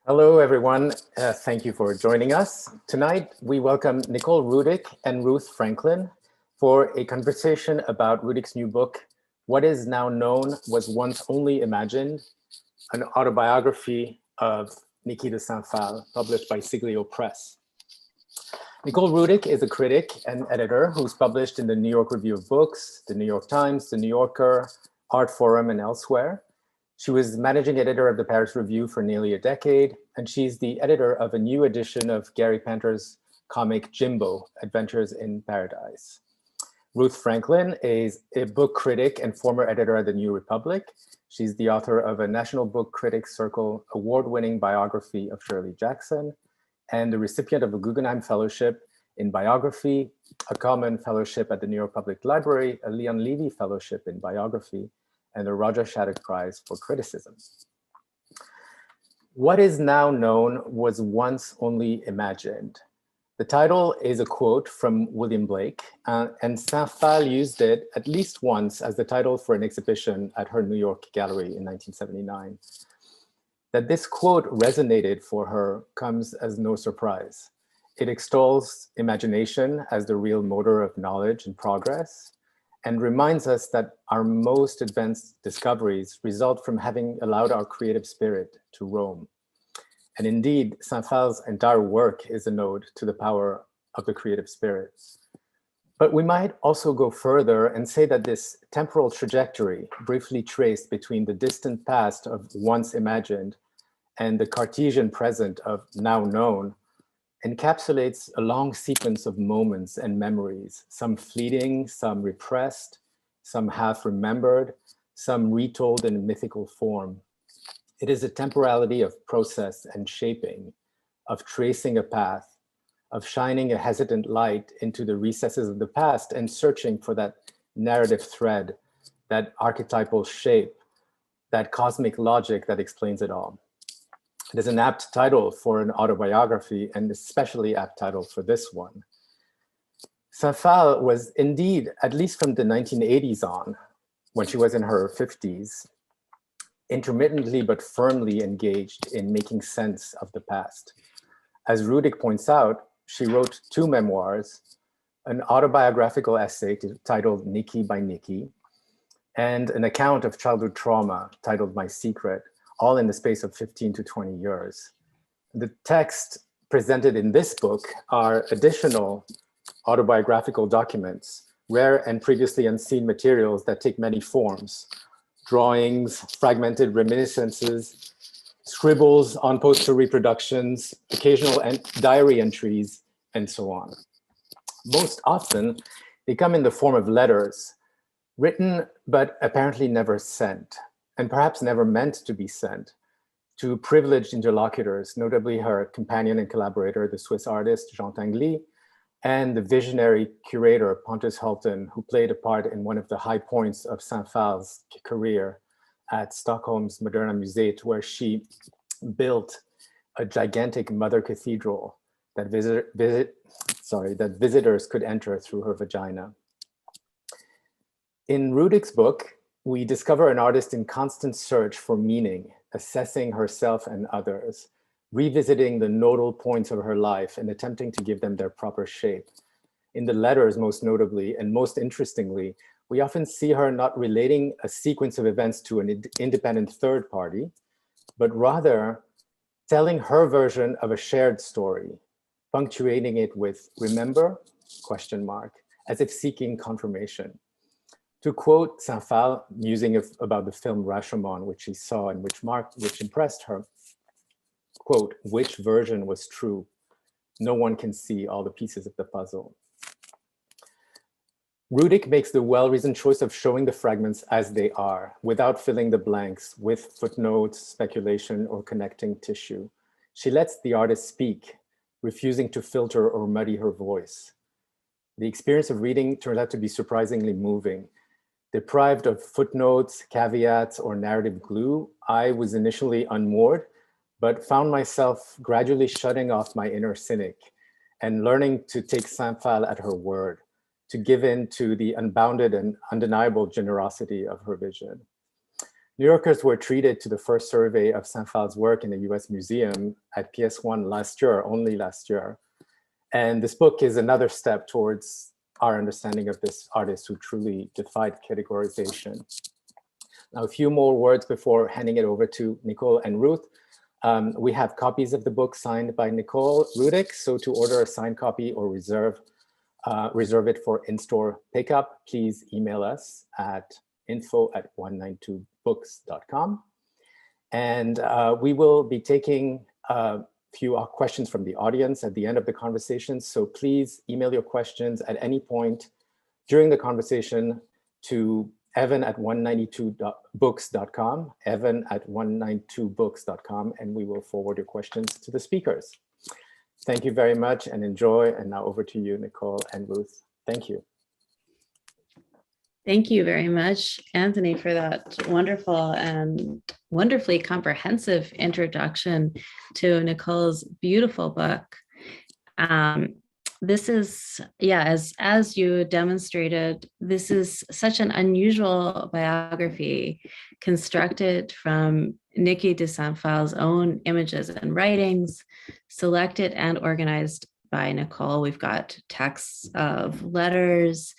Hello, everyone. Thank you for joining us. Tonight, we welcome Nicole Rudick and Ruth Franklin for a conversation about Rudick's new book, What is Now Known Was Once Only Imagined, an autobiography of Niki de Saint Phalle, published by Siglio Press. Nicole Rudick is a critic and editor who's published in the New York Review of Books, the New York Times, the New Yorker, Art Forum, and elsewhere. She was managing editor of the Paris Review for nearly a decade, and she's the editor of a new edition of Gary Panter's comic Jimbo, Adventures in Paradise. Ruth Franklin is a book critic and former editor at the New Republic. She's the author of a National Book Critics Circle award-winning biography of Shirley Jackson, and the recipient of a Guggenheim Fellowship in Biography, a Common Fellowship at the New York Public Library, a Leon Levy Fellowship in Biography, and the Roger Shattuck Prize for Criticism. What is now known was once only imagined. The title is a quote from William Blake, and Saint Phalle used it at least once as the title for an exhibition at her New York gallery in 1979. That this quote resonated for her comes as no surprise. It extols imagination as the real motor of knowledge and progress, and reminds us that our most advanced discoveries result from having allowed our creative spirit to roam. And indeed, Saint Phalle's entire work is an ode to the power of the creative spirit. But we might also go further and say that this temporal trajectory, briefly traced between the distant past of once imagined and the Cartesian present of now known, encapsulates a long sequence of moments and memories, some fleeting, some repressed, some half remembered, some retold in mythical form. It is a temporality of process and shaping, of tracing a path, of shining a hesitant light into the recesses of the past and searching for that narrative thread, that archetypal shape, that cosmic logic that explains it all. It is an apt title for an autobiography, and especially apt title for this one. Saint Phalle was indeed, at least from the 1980s on, when she was in her 50s, intermittently but firmly engaged in making sense of the past. As Rudick points out, she wrote two memoirs, an autobiographical essay titled Niki by Niki, and an account of childhood trauma titled My Secret, all in the space of 15 to 20 years. The text presented in this book are additional autobiographical documents, rare and previously unseen materials that take many forms: drawings, fragmented reminiscences, scribbles on poster reproductions, occasional diary entries, and so on. Most often, they come in the form of letters, written but apparently never sent, and perhaps never meant to be sent, to privileged interlocutors, notably her companion and collaborator, the Swiss artist Jean Tinguely, and the visionary curator Pontus Hultén, who played a part in one of the high points of Saint Phalle's career at Stockholm's Moderna Museet, where she built a gigantic mother cathedral that visitors could enter through her vagina. In Rudick's book, we discover an artist in constant search for meaning, assessing herself and others, revisiting the nodal points of her life and attempting to give them their proper shape. In the letters, most notably, and most interestingly, we often see her not relating a sequence of events to an independent third party, but rather telling her version of a shared story, punctuating it with "remember?" ? As if seeking confirmation. To quote Saint Phalle, musing about the film Rashomon, which she saw and which impressed her, quote, "Which version was true? No one can see all the pieces of the puzzle." Rudick makes the well-reasoned choice of showing the fragments as they are, without filling the blanks with footnotes, speculation, or connecting tissue. She lets the artist speak, refusing to filter or muddy her voice. The experience of reading turned out to be surprisingly moving. Deprived of footnotes, caveats, or narrative glue, I was initially unmoored, but found myself gradually shutting off my inner cynic and learning to take Saint Phalle at her word, to give in to the unbounded and undeniable generosity of her vision. New Yorkers were treated to the first survey of Saint Phalle's work in the US Museum at PS1 last year, only last year. And this book is another step towards our understanding of this artist who truly defied categorization. Now, a few more words before handing it over to Nicole and Ruth. We have copies of the book signed by Nicole Rudick. So to order a signed copy or reserve it for in-store pickup, please email us at info@192books.com. And we will be taking a few questions from the audience at the end of the conversation. So please email your questions at any point during the conversation to evan@192books.com, evan@192books.com, and we will forward your questions to the speakers. Thank you very much and enjoy. And now over to you, Nicole and Ruth. Thank you. Thank you very much, Anthony, for that wonderful and wonderfully comprehensive introduction to Nicole's beautiful book. This is, yeah, as you demonstrated, this is such an unusual biography constructed from Niki de Saint Phalle's own images and writings, selected and organized by Nicole. We've got texts of letters,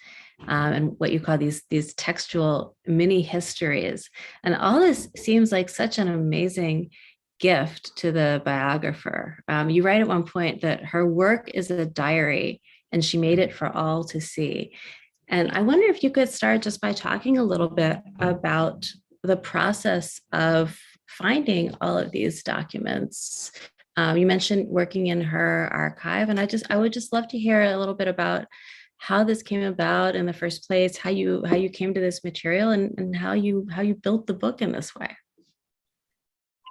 and what you call these textual mini histories. And all this seems like such an amazing gift to the biographer. You write at one point that her work is a diary and she made it for all to see. And I wonder if you could start just by talking a little bit about the process of finding all of these documents. You mentioned working in her archive, and I would just love to hear a little bit about how this came about in the first place, how you came to this material, and how you built the book in this way.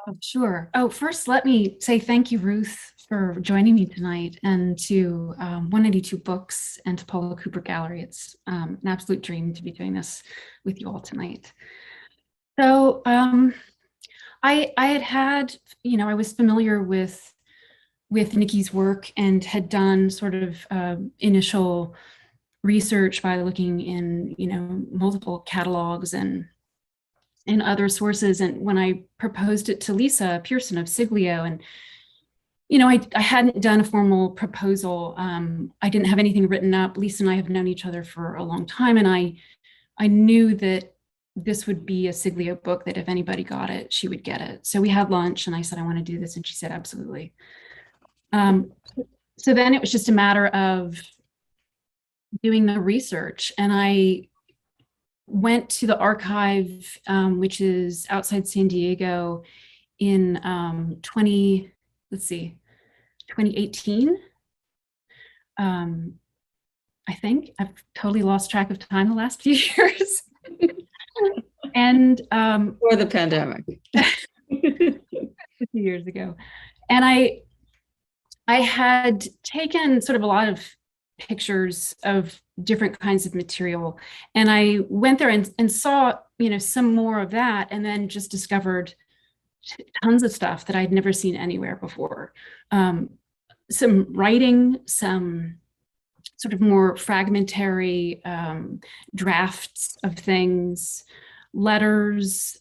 Oh, sure. Oh, first, let me say thank you, Ruth, for joining me tonight, and to 192 Books and to Paula Cooper Gallery. It's an absolute dream to be doing this with you all tonight. So I had, I was familiar with Niki's work and had done sort of initial research by looking in, multiple catalogs and other sources. And when I proposed it to Lisa Pearson of Siglio, and I hadn't done a formal proposal. I didn't have anything written up. Lisa and I have known each other for a long time, and I knew that this would be a Siglio book, that if anybody got it, she would get it. So we had lunch and I said, I want to do this. And she said, absolutely. So then it was just a matter of doing the research. And I went to the archive, which is outside San Diego, in 2018. I think I've totally lost track of time the last few years. And or the pandemic. 50 years ago. And I had taken sort of a lot of pictures of different kinds of material. And I went there and saw, some more of that, and then just discovered tons of stuff that I'd never seen anywhere before. Some writing, some sort of more fragmentary drafts of things, letters,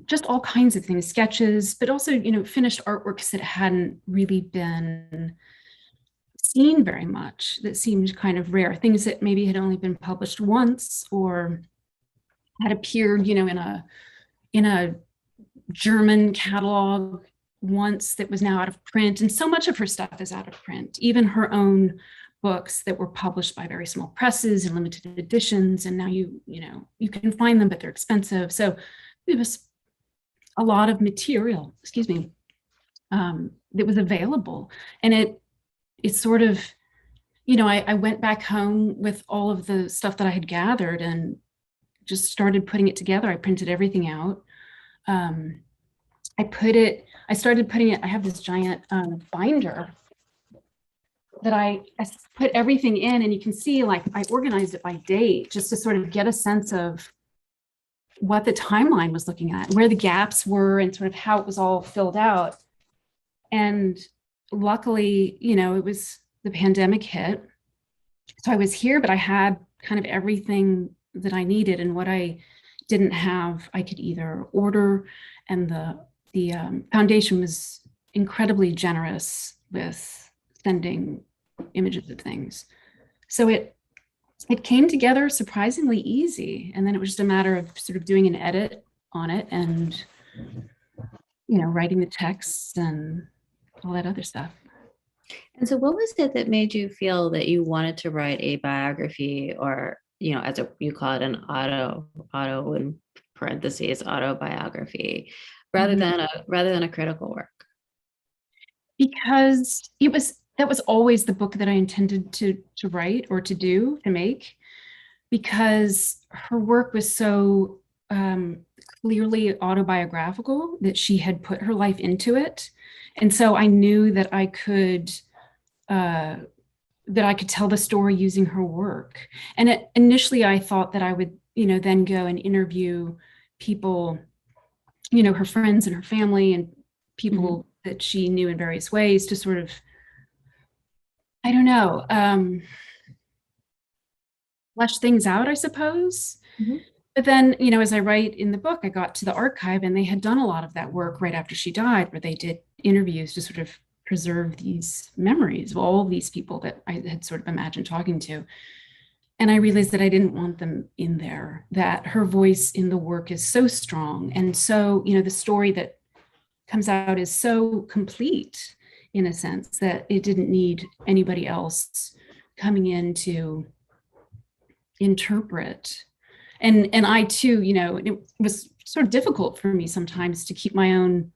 just all kinds of things, sketches, but also, finished artworks that hadn't really been seen very much, that seemed kind of rare, things that maybe had only been published once or had appeared, in a German catalog once that was now out of print. And so much of her stuff is out of print, even her own books that were published by very small presses and limited editions. And now you can find them, but they're expensive. So it was a lot of material, that was available. And it sort of, I went back home with all of the stuff that I had gathered and just started putting it together. I printed everything out. I started putting it, I have this giant binder that I put everything in, and you can see, like, I organized it by date just to sort of get a sense of what the timeline was looking at, where the gaps were, and sort of how it was all filled out. And luckily, it was the pandemic hit. So I was here, but I had kind of everything that I needed. And what I didn't have, I could either order, and the foundation was incredibly generous with sending images of things. So it came together surprisingly easy. And then it was just a matter of sort of doing an edit on it and, writing the texts and all that other stuff. And so what was it that made you feel that you wanted to write a biography, or, as you call it, an auto in parentheses, autobiography, rather than a critical work? Because that was always the book that I intended to write or to make, because her work was so clearly autobiographical, that she had put her life into it. And so I knew that I could tell the story using her work. And initially I thought that I would, then go and interview people, her friends and her family and people that she knew in various ways, to sort of, I don't know, flesh things out, I suppose. But then, as I write in the book, I got to the archive, and they had done a lot of that work right after she died, where they did interviews to sort of preserve these memories of all these people that I had sort of imagined talking to. And I realized that I didn't want them in there, that her voice in the work is so strong. And so, the story that comes out is so complete, in a sense, that it didn't need anybody else coming in to interpret. And I too, it was sort of difficult for me sometimes to keep my own,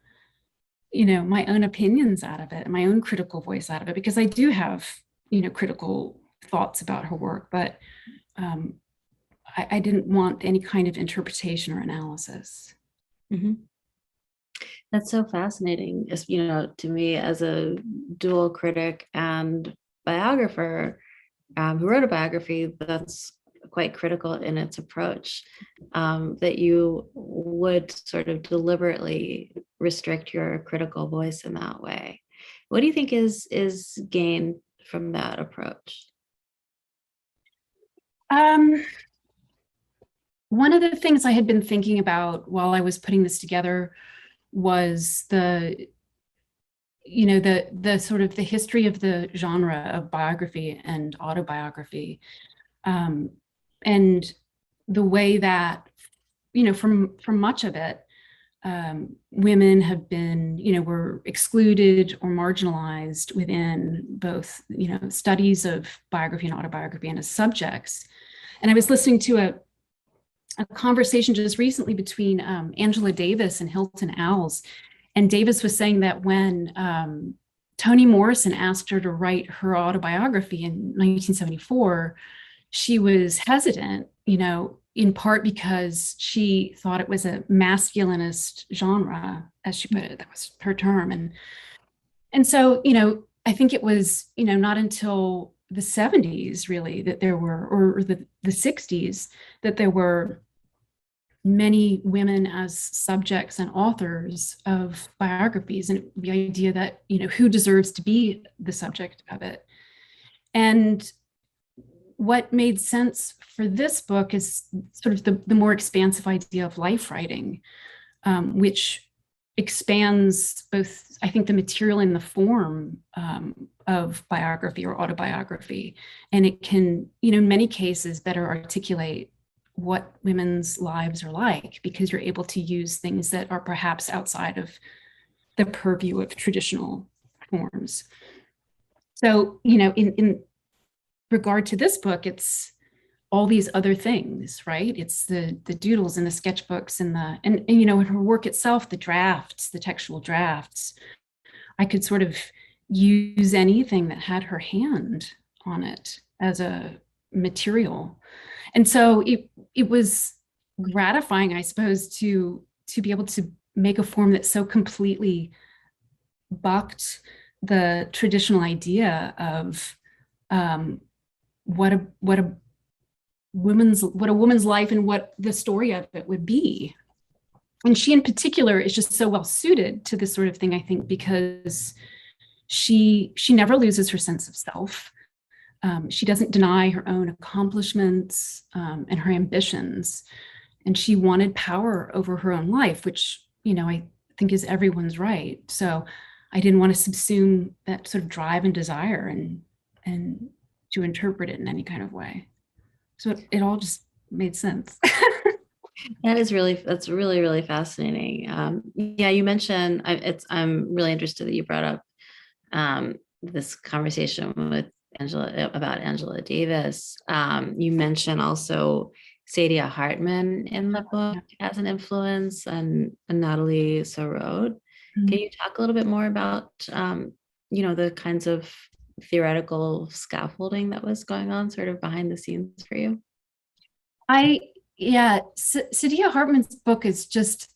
my own opinions out of it, my own critical voice out of it, because I do have, critical thoughts about her work, but I didn't want any kind of interpretation or analysis. That's so fascinating. To me, as a dual critic and biographer, who wrote a biography that's quite critical in its approach, that you would sort of deliberately restrict your critical voice in that way. What do you think is gained from that approach? One of the things I had been thinking about while I was putting this together was the sort of the history of the genre of biography and autobiography, and the way that, from much of it, women have been, were excluded or marginalized within both, studies of biography and autobiography and as subjects. And I was listening to a conversation just recently between Angela Davis and Hilton Owls. And Davis was saying that when Toni Morrison asked her to write her autobiography in 1974, she was hesitant, in part because she thought it was a masculinist genre, as she put it. That was her term. And so, I think it was, not until the 70s really that there were, or the 60s, that there were many women as subjects and authors of biographies, and the idea that, who deserves to be the subject of it. And what made sense for this book is sort of the more expansive idea of life writing, which expands both, I think, the material and the form of biography or autobiography. And it can, in many cases, better articulate what women's lives are like, because you're able to use things that are perhaps outside of the purview of traditional forms. So, in regard to this book, it's all these other things, right? It's the doodles and the sketchbooks and in her work itself, the drafts, the textual drafts. I could sort of use anything that had her hand on it as a material. And so it was gratifying, I suppose, to be able to make a form that so completely bucked the traditional idea of what a woman's life and what the story of it would be. And she in particular is just so well suited to this sort of thing, I think, because she never loses her sense of self. She doesn't deny her own accomplishments and her ambitions. and she wanted power over her own life, which, you know, I think is everyone's right. So I didn't want to subsume that sort of drive and desire and to interpret it in any kind of way. So it all just made sense. That's really, really fascinating. Yeah, you mentioned, I'm really interested that you brought up this conversation with Angela Davis. You mentioned also Saidiya Hartman in the book as an influence, and Natalie Sarraud. Mm-hmm. Can you talk a little bit more about, the kinds of theoretical scaffolding that was going on sort of behind the scenes for you? Saidiya Hartman's book is just,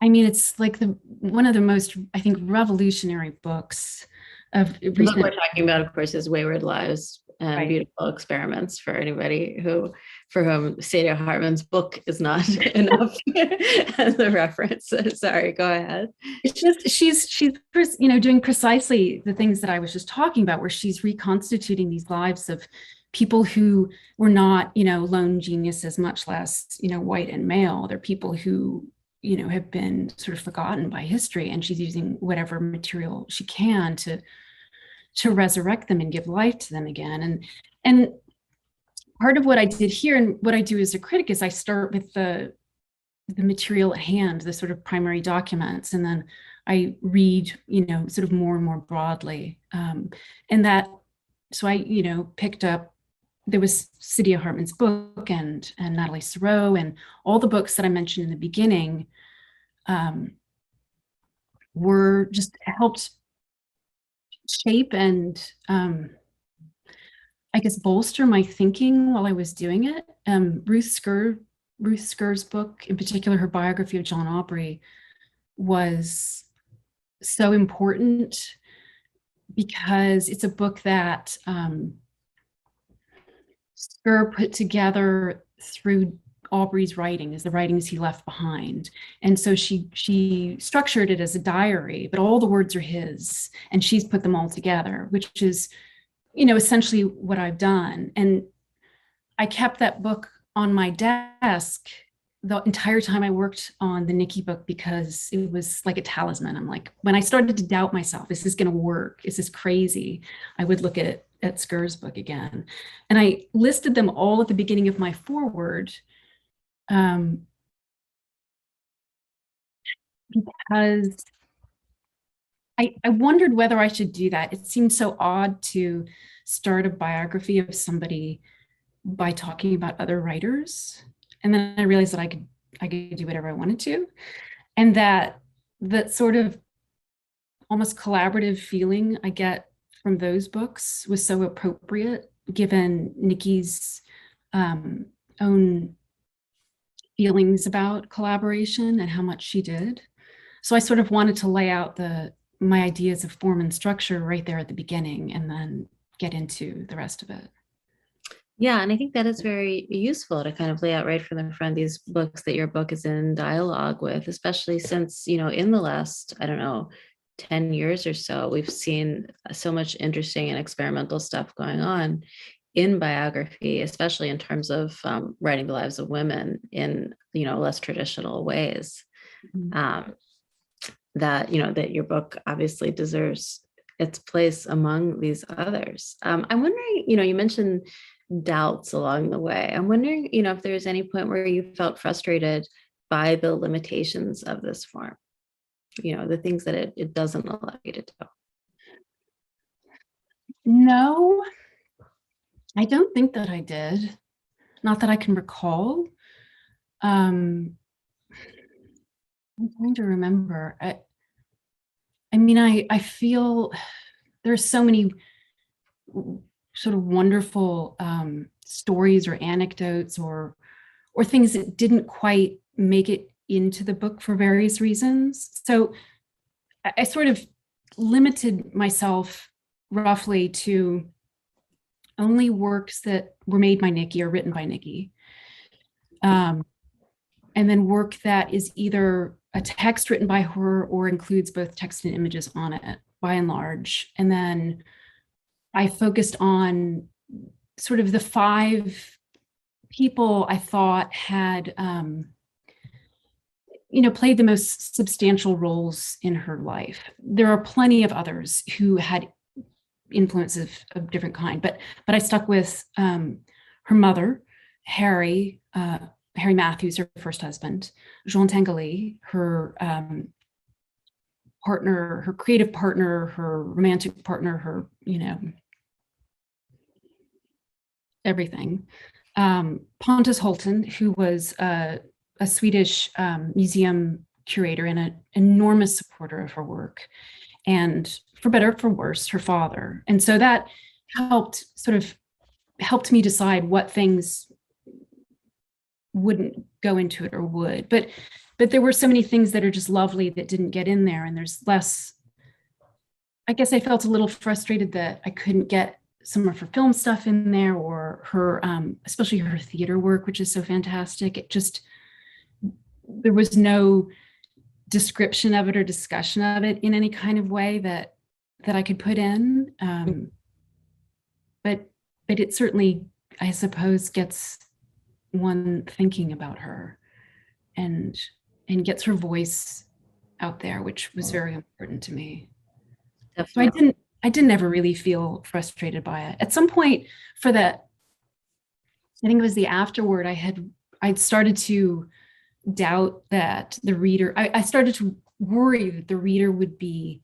I mean, it's like one of the most, I think, revolutionary books of recent. The book we're talking about, of course, is Wayward Lives and Right. Beautiful Experiments, for anybody for whom Saidiya Hartman's book is not enough as a reference. Sorry, go ahead. It's just she's doing precisely the things that I was just talking about, where she's reconstituting these lives of people who were not, lone geniuses, much less, white and male. They're people who, have been sort of forgotten by history, and she's using whatever material she can to resurrect them and give life to them again. And part of what I did here, and what I do as a critic, is I start with the material at hand, the sort of primary documents, and then I read, sort of more and more broadly. So I, picked up, there was Saidiya Hartman's book and Natalie Sarraud, and all the books that I mentioned in the beginning were just helped shape and I guess bolster my thinking while I was doing it. Ruth Sker's book, in particular, her biography of John Aubrey, was so important because it's a book that Sker put together through Aubrey's writings, the writings he left behind. And so she structured it as a diary, but all the words are his, and she's put them all together, which is, essentially what I've done. And I kept that book on my desk the entire time I worked on the Niki book, because it was like a talisman. I'm like, when I started to doubt myself, is this going to work? Is this crazy? I would look at Sker's book again. And I listed them all at the beginning of my foreword, because I wondered whether I should do that. It seemed so odd to start a biography of somebody by talking about other writers. And then I realized that I could do whatever I wanted to. And that sort of almost collaborative feeling I get from those books was so appropriate, given Niki's own feelings about collaboration and how much she did. So I sort of wanted to lay out my ideas of form and structure right there at the beginning, and then get into the rest of it. Yeah, and I think that is very useful to kind of lay out right from the front these books that your book is in dialogue with, especially since, in the last, 10 years or so, we've seen so much interesting and experimental stuff going on in biography, especially in terms of writing the lives of women in, less traditional ways. Mm-hmm. That your book obviously deserves its place among these others. I'm wondering, you mentioned doubts along the way. I'm wondering, if there's any point where you felt frustrated by the limitations of this form, the things that it doesn't allow you to do. No, I don't think that I did. Not that I can recall. I'm trying to remember. I feel there's so many sort of wonderful stories or anecdotes or things that didn't quite make it into the book for various reasons. So I sort of limited myself roughly to only works that were made by Niki or written by Niki. And then work that is either a text written by her or includes both text and images on it, by and large. And then I focused on sort of the 5 people I thought had, played the most substantial roles in her life. There are plenty of others who had influence of different kind, but I stuck with her mother, Harry Matthews, her first husband, Jean Tinguely, her partner, her creative partner, her romantic partner, her, everything. Pontus Hultén, who was a Swedish museum curator and an enormous supporter of her work, and for better or for worse, her father. And so that helped me decide what things wouldn't go into it or would. But there were so many things that are just lovely that didn't get in there, and there's less. I guess I felt a little frustrated that I couldn't get some of her film stuff in there, or her, especially her theater work, which is so fantastic. There was no description of it or discussion of it in any kind of way that I could put in. But it certainly, I suppose, gets one thinking about her and gets her voice out there, which was very important to me. Definitely. So I didn't ever really feel frustrated by it. At some point for that, I think it was the afterword, I'd started to doubt that the reader, I started to worry that the reader would be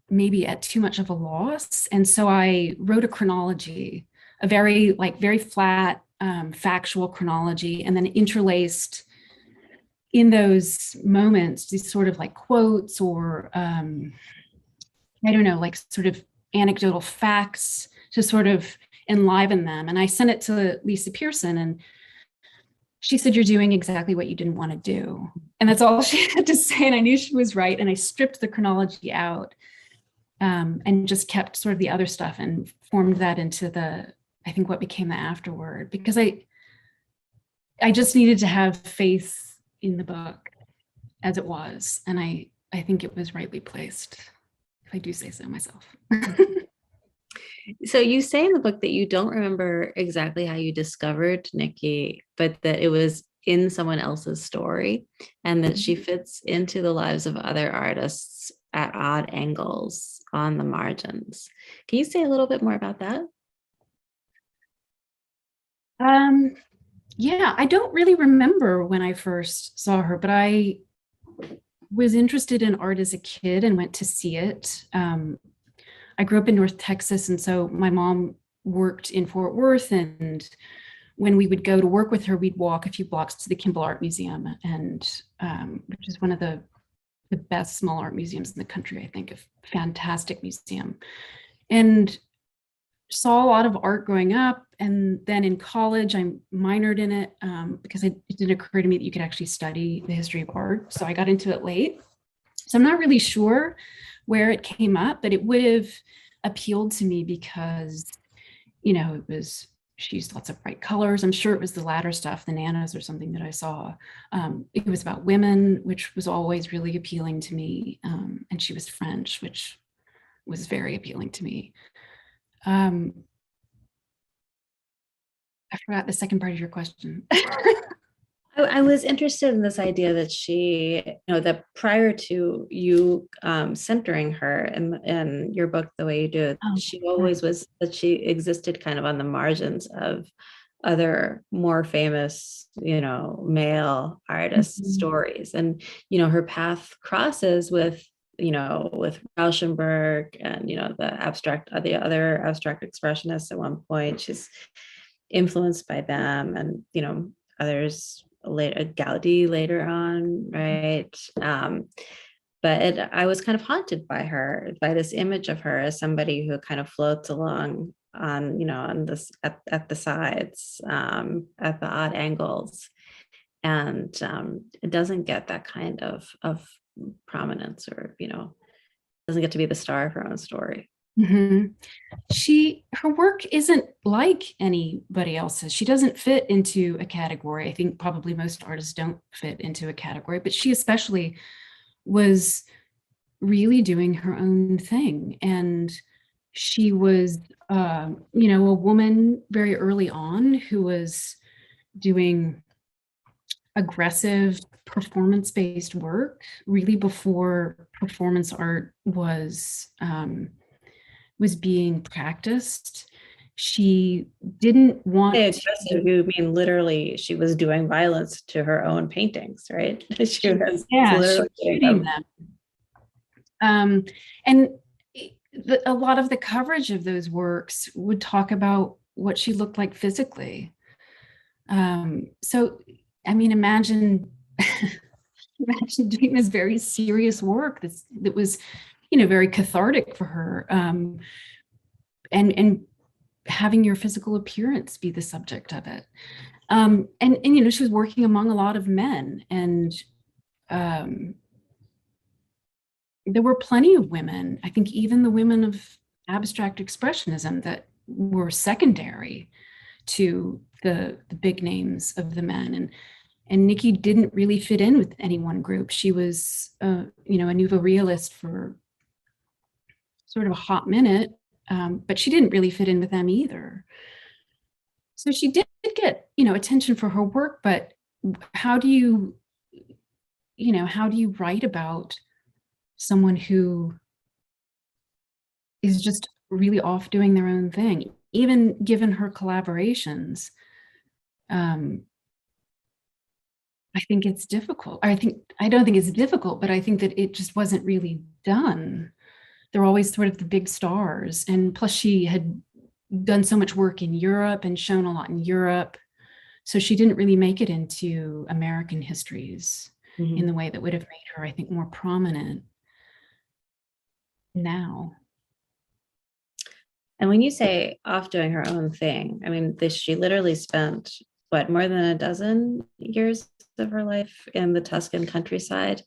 maybe at too much of a loss. And so I wrote a chronology, a very flat, factual chronology, and then interlaced in those moments, these sort of like quotes or, I don't know, like sort of anecdotal facts to sort of enliven them. And I sent it to Lisa Pearson, and she said, "You're doing exactly what you didn't want to do." And that's all she had to say. And I knew she was right. And I stripped the chronology out and just kept sort of the other stuff and formed that into I think what became the afterword, because I just needed to have faith in the book as it was. And I think it was rightly placed, if I do say so myself. So you say in the book that you don't remember exactly how you discovered Niki, but that it was in someone else's story, and that she fits into the lives of other artists at odd angles on the margins. Can you say a little bit more about that? Yeah, I don't really remember when I first saw her, but I was interested in art as a kid and went to see it. I grew up in North Texas, and so my mom worked in Fort Worth, and when we would go to work with her, we'd walk a few blocks to the Kimball Art Museum, and which is one of the best small art museums in the country, I think, a fantastic museum, and saw a lot of art growing up. And then in college, I minored in it because it didn't occur to me that you could actually study the history of art. So I got into it late. So I'm not really sure where it came up, but it would have appealed to me because, she used lots of bright colors. I'm sure it was the latter stuff, the nanas or something that I saw. It was about women, which was always really appealing to me. And she was French, which was very appealing to me. I forgot the second part of your question. I was interested in this idea that she, that prior to you centering her in your book the way you do it, she always was, that she existed kind of on the margins of other more famous, male artists' stories. And, her path crosses with Rauschenberg and, the other abstract expressionists at one point. She's influenced by them, and, others later, Gaudi later on, right? But I was kind of haunted by her, by this image of her as somebody who kind of floats along on, on this at the sides, at the odd angles, and it doesn't get that kind of prominence, or doesn't get to be the star of her own story. Mm-hmm. Her work isn't like anybody else's. She doesn't fit into a category. I think probably most artists don't fit into a category, but she especially was really doing her own thing. And She was, you know, a woman very early on who was doing aggressive performance-based work, really before performance art was being practiced. She didn't want aggressive, you mean literally she was doing violence to her own paintings, right? She was literally shooting them. And a lot of the coverage of those works would talk about what she looked like physically. So, I mean, imagine doing this very serious work that was, you know, very cathartic for her, and having your physical appearance be the subject of it. And you know, she was working among a lot of men, and there were plenty of women, I think even the women of abstract expressionism, that were secondary to the big names of the men. And Niki didn't really fit in with any one group. She was, you know, a nouveau realist for sort of a hot minute, but she didn't really fit in with them either. So she did get, you know, attention for her work, but how do you write about someone who is just really off doing their own thing, even given her collaborations? I think it's difficult. I don't think it's difficult, but I think that it just wasn't really done. They're always sort of the big stars. And plus she had done so much work in Europe and shown a lot in Europe. So she didn't really make it into American histories in the way that would have made her, I think, more prominent now. And when you say off doing her own thing, I mean, she literally spent, what, more than a dozen years of her life in the Tuscan countryside,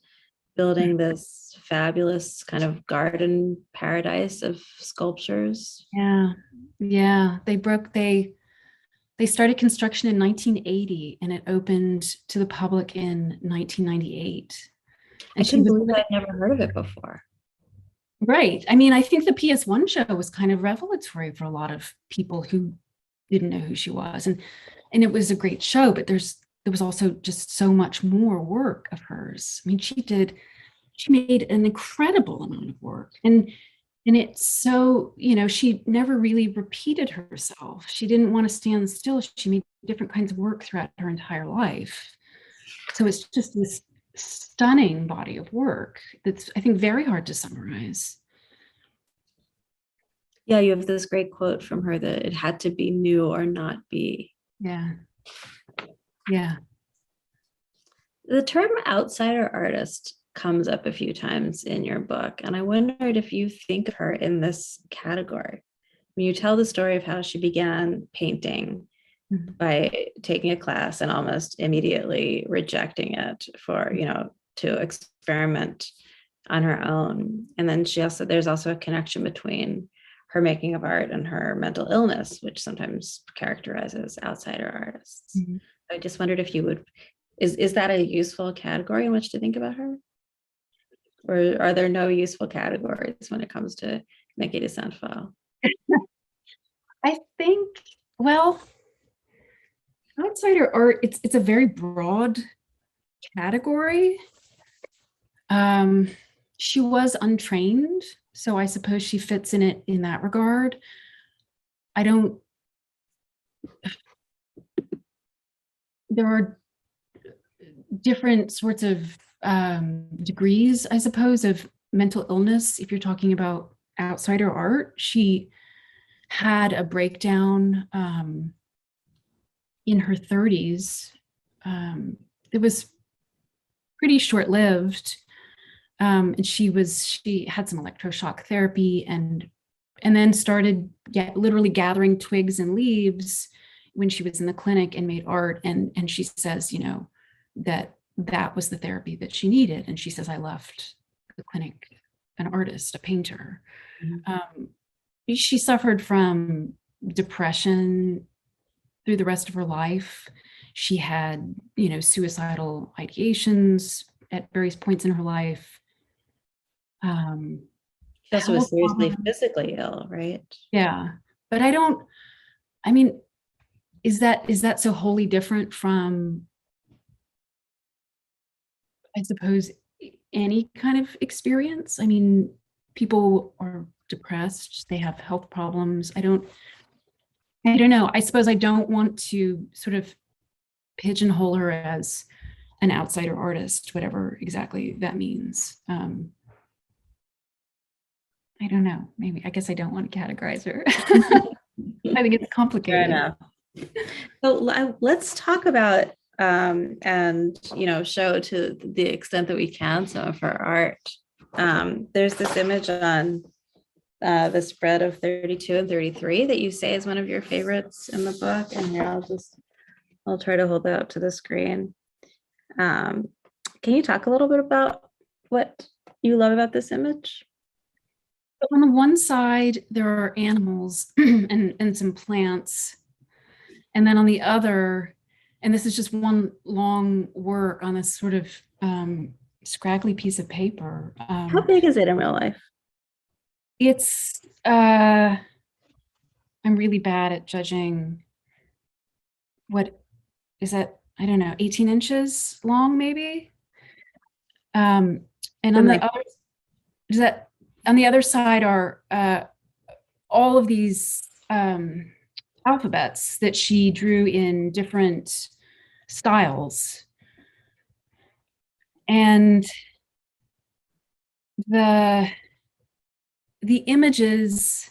building this fabulous kind of garden paradise of sculptures. Yeah. They started construction in 1980 and it opened to the public in 1998. And I couldn't believe I'd never heard of it before. Right. I mean, I think the PS1 show was kind of revelatory for a lot of people who didn't know who she was. And it was a great show, but there was also just so much more work of hers. I mean, she made an incredible amount of work. And it's so, you know, she never really repeated herself. She didn't want to stand still. She made different kinds of work throughout her entire life. So it's just this stunning body of work that's, I think, very hard to summarize. Yeah, you have this great quote from her that it had to be new or not be. Yeah. The term outsider artist comes up a few times in your book, and I wondered if you think of her in this category. When you tell the story of how she began painting by taking a class and almost immediately rejecting it for, you know, to experiment on her own. And then there's also a connection between her making of art and her mental illness, which sometimes characterizes outsider artists. I just wondered if you would, is that a useful category in which to think about her? Or are there no useful categories when it comes to Niki de Saint Phalle? I think, well, outsider art, it's a very broad category. She was untrained, so I suppose she fits in it in that regard. There are different sorts of degrees, I suppose, of mental illness. If you're talking about outsider art, she had a breakdown in her 30s. It was pretty short-lived, and she had some electroshock therapy, and then started literally gathering twigs and leaves when she was in the clinic and made art. And she says, you know, that was the therapy that she needed. And she says, I left the clinic an artist, a painter. She suffered from depression through the rest of her life. She had, you know, suicidal ideations at various points in her life. She also was health seriously problems. physically ill, right? Yeah. But I mean, is that so wholly different from, I suppose, any kind of experience? I mean, people are depressed, they have health problems. I don't know. I suppose I don't want to sort of pigeonhole her as an outsider artist, whatever exactly that means. I don't know. Maybe, I guess I don't want to categorize her. I think it's complicated. Fair enough. So let's talk about and show to the extent that we can some of her art. There's this image on the spread of 32 and 33 that you say is one of your favorites in the book. And here I'll try to hold that up to the screen. Can you talk a little bit about what you love about this image? On the one side, there are animals and some plants. And then on the other, and this is just one long work on this sort of scraggly piece of paper. How big is it in real life? It's, I'm really bad at judging. What is that? I don't know, 18 inches long, maybe? And on the other, is that, on the other side are all of these alphabets that she drew in different styles. And the images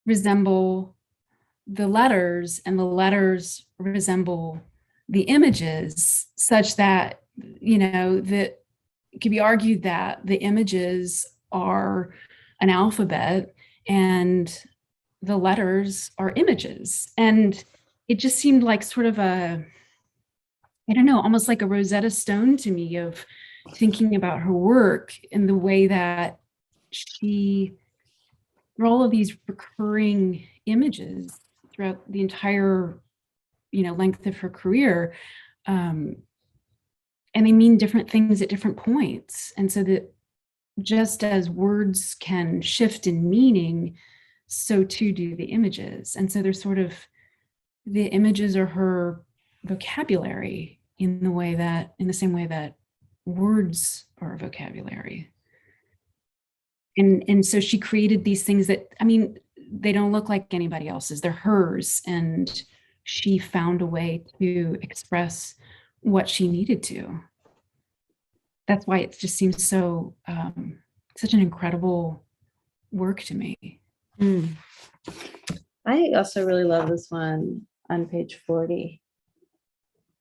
resemble the letters, and the letters resemble the images, such that, that it could be argued that the images are an alphabet and the letters are images. And it just seemed like sort of a, I don't know, almost like a Rosetta Stone to me of thinking about her work in the way that she, for all of these recurring images throughout the entire, length of her career, and they mean different things at different points. And so that just as words can shift in meaning, so too do the images. And so they're sort of, the images are her vocabulary in the same way that words are a vocabulary. And so she created these things that, I mean, they don't look like anybody else's, they're hers. And she found a way to express what she needed to. That's why it just seems so, such an incredible work to me. I also really love this one on page 40.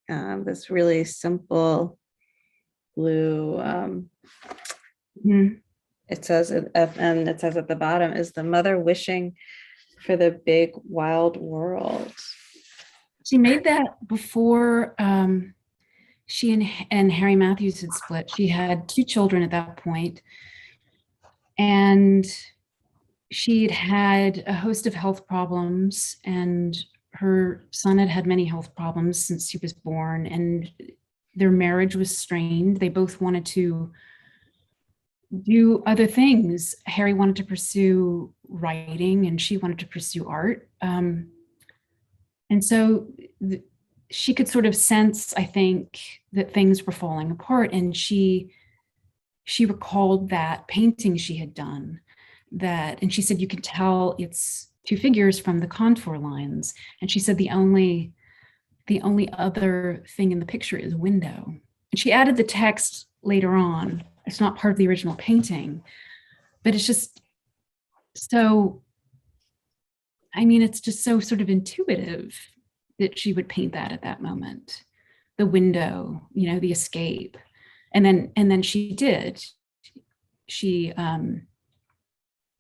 This really simple blue, it says, and it says at the bottom, is the mother wishing for the big wild world. She made that before she and Harry Matthews had split. She had 2 children at that point, and she'd had a host of health problems, and her son had had many health problems since he was born, and their marriage was strained. They both wanted to do other things. Harry wanted to pursue writing, and she wanted to pursue art. And so she could sort of sense, I think, that things were falling apart. And she recalled that painting she had done, and she said, you can tell it's 2 figures from the contour lines. And she said, the only other thing in the picture is a window. And she added the text later on. It's not part of the original painting, but it's just so, I mean, it's just so sort of intuitive that she would paint that at that moment, the window, the escape. And then she did. She, in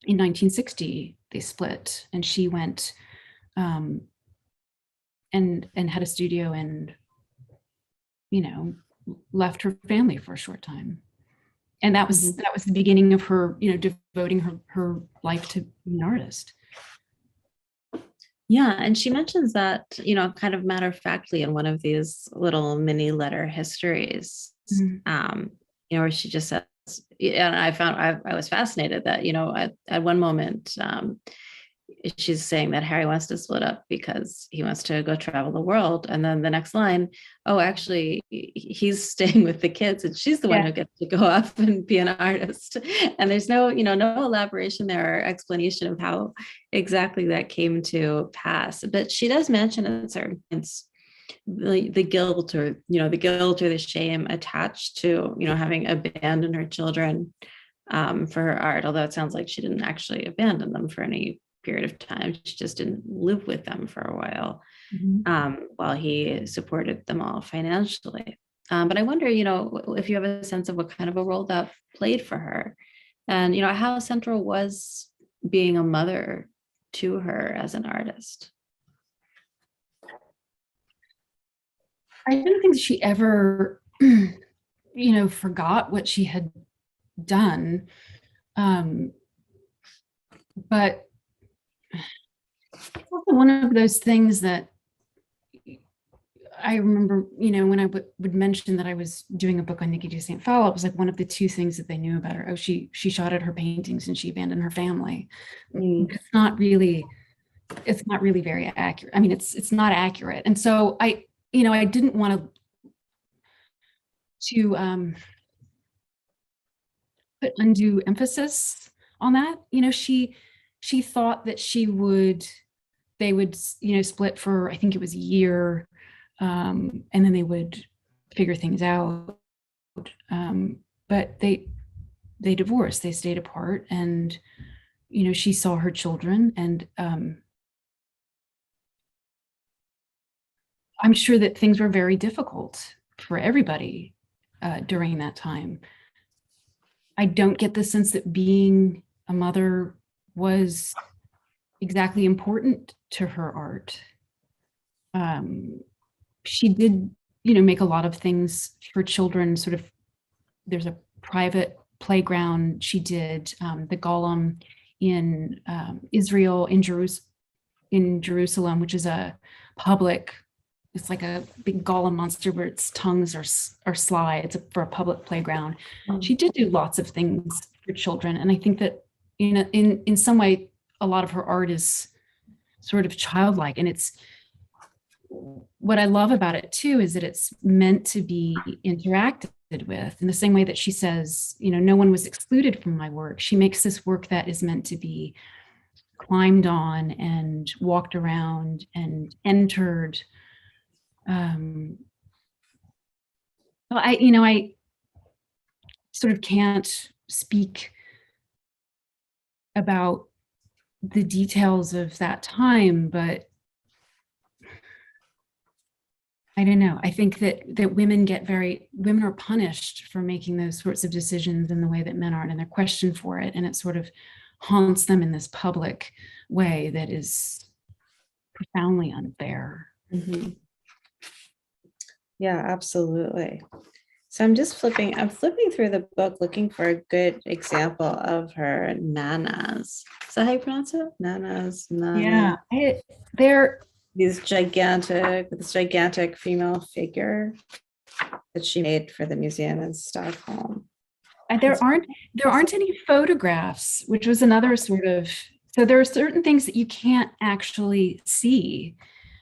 1960, they split, and she went and had a studio and, left her family for a short time. And that was the beginning of her, devoting her life to being an artist. Yeah, and she mentions that, kind of matter-of-factly in one of these little mini letter histories, where she just says, and I was fascinated that, at one moment, she's saying that Harry wants to split up because he wants to go travel the world. And then the next line, oh, actually, he's staying with the kids and she's the one who gets to go off and be an artist. And there's no elaboration there or explanation of how exactly that came to pass. But she does mention at certain points the guilt or the shame attached to, having abandoned her children for her art, although it sounds like she didn't actually abandon them for any period of time. She just didn't live with them for a while, while he supported them all financially. But I wonder, if you have a sense of what kind of a role that played for her, and how central was being a mother to her as an artist. I don't think she ever, forgot what she had done. But it's also one of those things that I remember, when I would mention that I was doing a book on Niki de Saint Phalle, it was like one of the two things that they knew about her. Oh, she shot at her paintings and she abandoned her family. It's not really very accurate. I mean, it's not accurate. And so I didn't want to put undue emphasis on that. She thought that they would split for, I think it was a year, and then they would figure things out. But they divorced, they stayed apart, and she saw her children, and I'm sure that things were very difficult for everybody during that time. I don't get the sense that being a mother was exactly important to her art. She did, make a lot of things for children. Sort of, there's a private playground. She did the Golem in Israel, in Jerusalem, which is a public. It's like a big golem monster where its tongues are sly. It's for a public playground. She did do lots of things for children, and I think that in some way, a lot of her art is sort of childlike. And it's what I love about it too is that it's meant to be interacted with in the same way that she says, no one was excluded from my work. She makes this work that is meant to be climbed on and walked around and entered. I sort of can't speak about the details of that time, but I don't know. I think that women are punished for making those sorts of decisions in the way that men aren't, and they're questioned for it, and it sort of haunts them in this public way that is profoundly unfair. Yeah, absolutely. So I'm flipping through the book looking for a good example of her nanas. Is that how you pronounce it? Nanas. Yeah, they're this gigantic female figure that she made for the museum in Stockholm. There aren't any photographs, which was another sort of, so there are certain things that you can't actually see,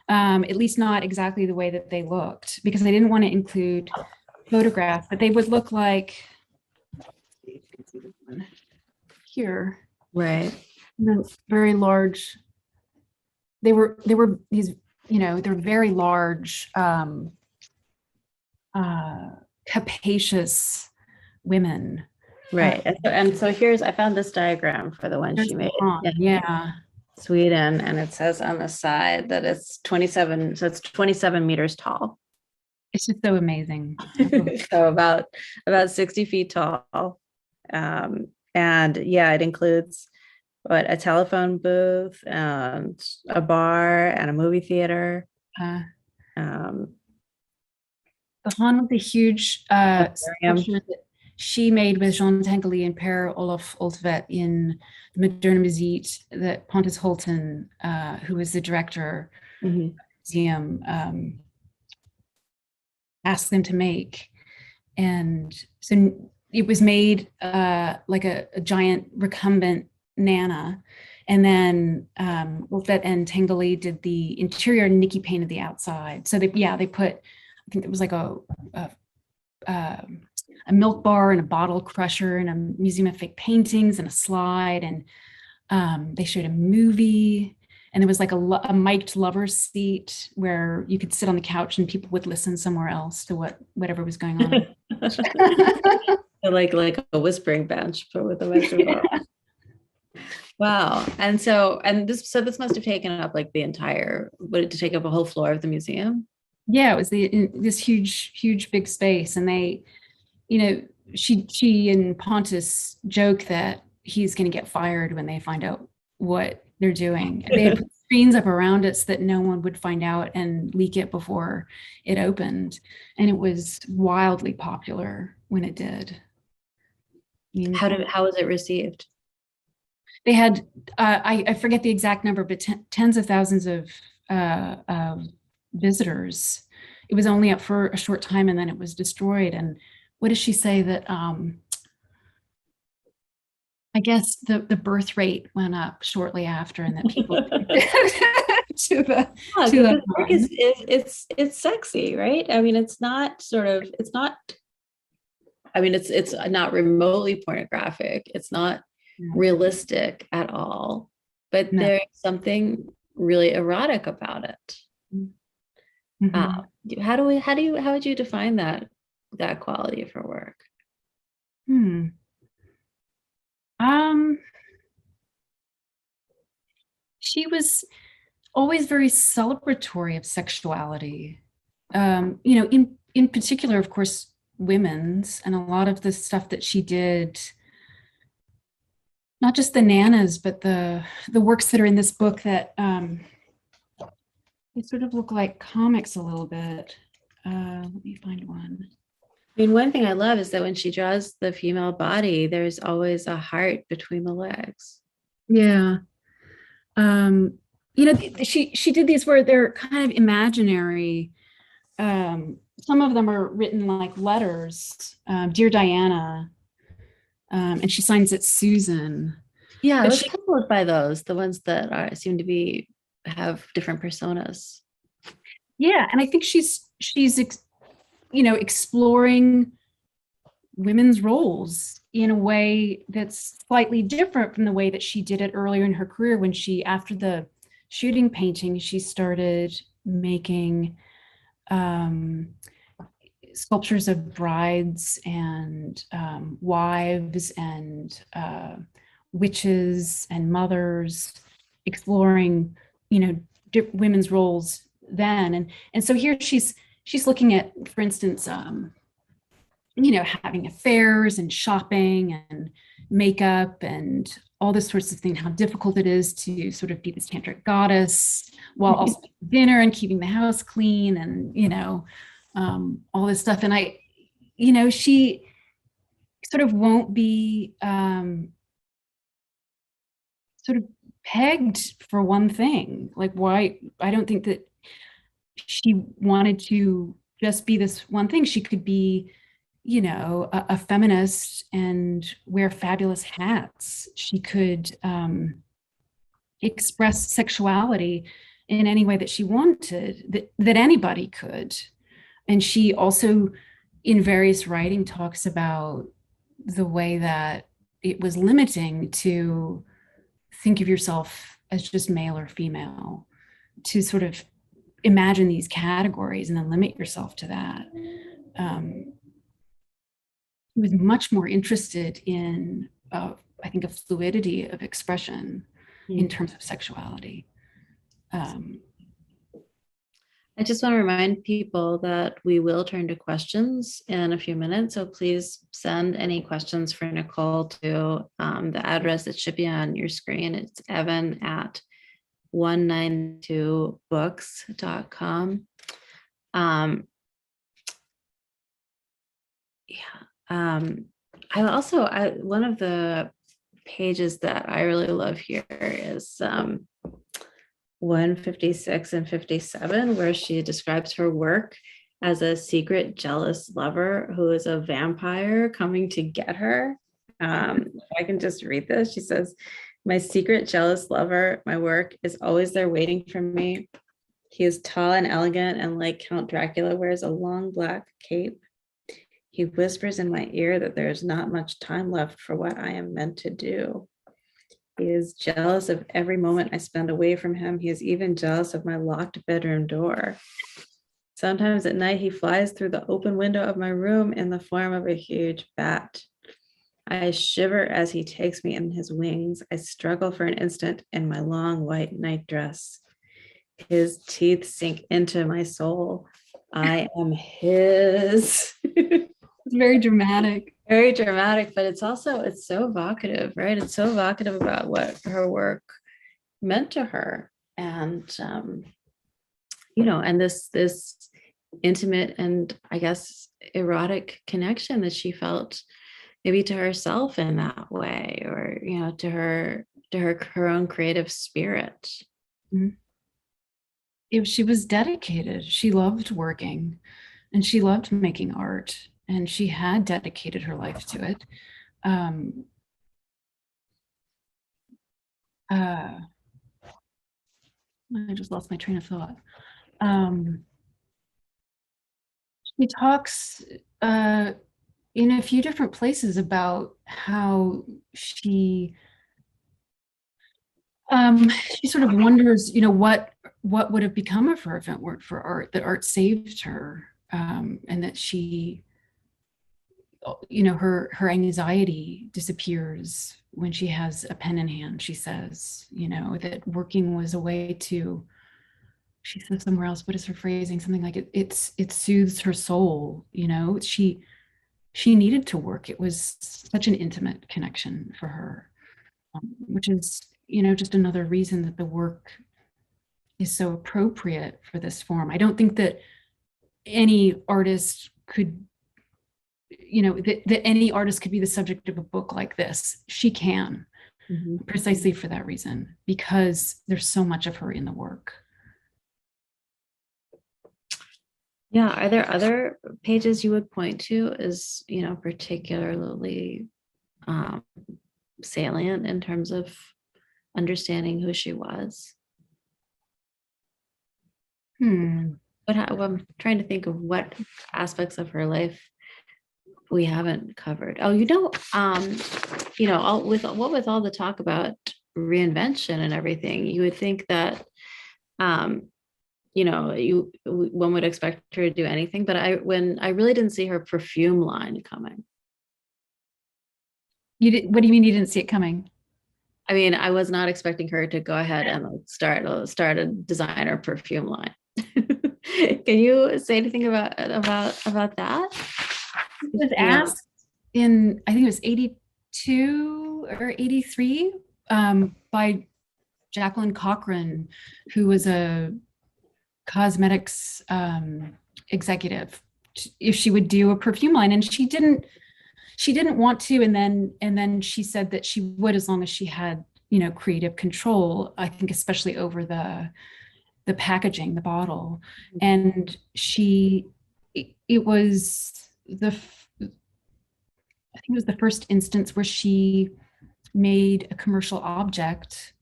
at least not exactly the way that they looked, because I didn't want to include photographs, but they would look like here, right? Very large. They were these, they're very large, capacious women, right? And so I found this diagram for the one she made in Sweden, and it says on the side that it's 27, so it's 27 meters tall. It's just so amazing. So about 60 feet tall. And it includes a telephone booth and a bar and a movie theater. The Han was a huge sculpture that she made with Jean Tanguy and Per Olof Oltvedt in the Moderna Museet that Pontus Hulten, who was the director of the museum, asked them to make. And so it was made like a giant recumbent Nana. And then Wolfette and Tanguy did the interior, and Niki painted the outside. So they put, I think it was like a milk bar and a bottle crusher and a museum of fake paintings and a slide. And they showed a movie. And there was like a mic'd lover's seat where you could sit on the couch and people would listen somewhere else to whatever was going on. like a whispering bench, but with a microphone. Yeah. Wow. And this must have taken up like the entire, would it take up a whole floor of the museum? Yeah, it was this huge big space. And they, she and Pontus joke that he's going to get fired when they find out what they're doing. They had put screens up around it so that no one would find out and leak it before it opened. And it was wildly popular when it did. How was it received? They had, I forget the exact number, but tens of thousands of visitors. It was only up for a short time and then it was destroyed. And what does she say that, I guess the birth rate went up shortly after, and that people the work it's sexy, right? I mean, it's not remotely pornographic. It's not realistic at all, but there's something really erotic about it. Mm-hmm. How would you define that quality of her work? She was always very celebratory of sexuality. In particular, of course, women's, and a lot of the stuff that she did, not just the nanas, but the works that are in this book that they sort of look like comics a little bit. Let me find one. I mean, one thing I love is that when she draws the female body, there's always a heart between the legs. Yeah. She did these where they're kind of imaginary. Some of them are written like letters, Dear Diana, and she signs it Susan. Yeah, I was puzzled by those, the ones that seem to have different personas. Yeah, and I think she's exploring women's roles in a way that's slightly different from the way that she did it earlier in her career, when she, after the shooting painting, she started making sculptures of brides and wives and witches and mothers, exploring women's roles then. And so here she's looking at, for instance, having affairs and shopping and makeup and all this sorts of things, how difficult it is to sort of be this tantric goddess while also dinner and keeping the house clean and, all this stuff. And she sort of won't be sort of pegged for one thing. Like, why? I don't think that she wanted to just be this one thing. She could be, a feminist and wear fabulous hats. She could express sexuality in any way that she wanted, that anybody could. And she also, in various writing, talks about the way that it was limiting to think of yourself as just male or female, to sort of imagine these categories and then limit yourself to that. He was much more interested in, I think, a fluidity of expression in terms of sexuality. I just want to remind people that we will turn to questions in a few minutes. So please send any questions for Nicole to the address that should be on your screen. It's evan@192books.com. One of the pages that I really love here is 156 and 57, where she describes her work as a secret jealous lover who is a vampire coming to get her. I can just read this. She says, "My secret jealous lover, my work is always there waiting for me. He is tall and elegant, and like Count Dracula, wears a long black cape. He whispers in my ear that there is not much time left for what I am meant to do. He is jealous of every moment I spend away from him. He is even jealous of my locked bedroom door. Sometimes at night, he flies through the open window of my room in the form of a huge bat. I shiver as he takes me in his wings. I struggle for an instant in my long white nightdress. His teeth sink into my soul. I am his." It's very dramatic. Very dramatic, but it's so evocative, right? It's so evocative about what her work meant to her. And, and this intimate and I guess erotic connection that she felt maybe to herself in that way, or, to her own creative spirit. She was dedicated. She loved working and she loved making art, and she had dedicated her life to it. I just lost my train of thought. She talks in a few different places about how she sort of wonders, what would have become of her if it weren't for art, that art saved her, and that she, her anxiety disappears when she has a pen in hand. She says, that working was a way to, she says somewhere else, what is her phrasing? Something like it soothes her soul. She needed to work. It was such an intimate connection for her, which is, just another reason that the work is so appropriate for this form. I don't think that any artist could, that any artist could be the subject of a book like this. She can, precisely for that reason, because there's so much of her in the work. Yeah. Are there other pages you would point to as, particularly salient in terms of understanding who she was? I'm trying to think of what aspects of her life we haven't covered. Oh, with all the talk about reinvention and everything, you would think that one would expect her to do anything, but I really didn't see her perfume line coming. What do you mean you didn't see it coming? I mean, I was not expecting her to go ahead and start a designer perfume line. Can you say anything about that? It was asked in, I think it was 82 or 83, by Jacqueline Cochran, who was a cosmetics executive, if she would do a perfume line, and she didn't want to, and then she said that she would, as long as she had creative control, I think, especially over the packaging, the bottle. And it was I think it was the first instance where she made a commercial object,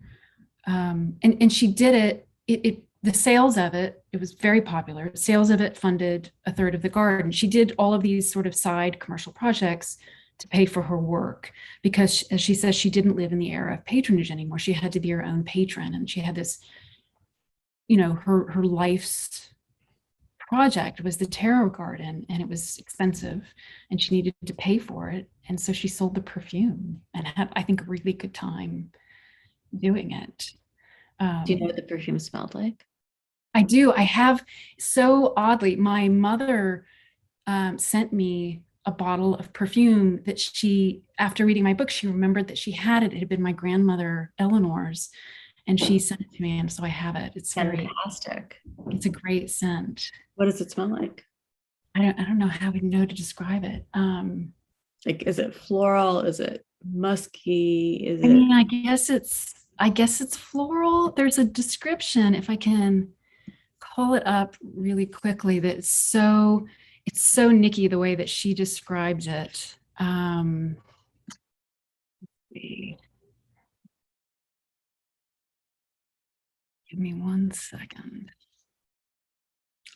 and she did it. The sales of it was very popular. Sales of it funded a third of the garden. She did all of these sort of side commercial projects to pay for her work, because, as she says, she didn't live in the era of patronage anymore. She had to be her own patron, and she had this, her life's project was the tarot garden, and it was expensive, and she needed to pay for it. And so she sold the perfume and had, I think, a really good time doing it. Do you know what the perfume smelled like? I do. I have, so oddly, my mother sent me a bottle of perfume that she, after reading my book, she remembered that she had it. It had been my grandmother Eleanor's, and she sent it to me, and so I have it. It's fantastic. It's a great scent. What does it smell like? I don't know how we know to describe it. Like, is it floral? Is it musky? I mean, I guess it's floral. There's a description, if I can pull it up really quickly. That it's so Niki the way that she described it. Let's see. Give me 1 second.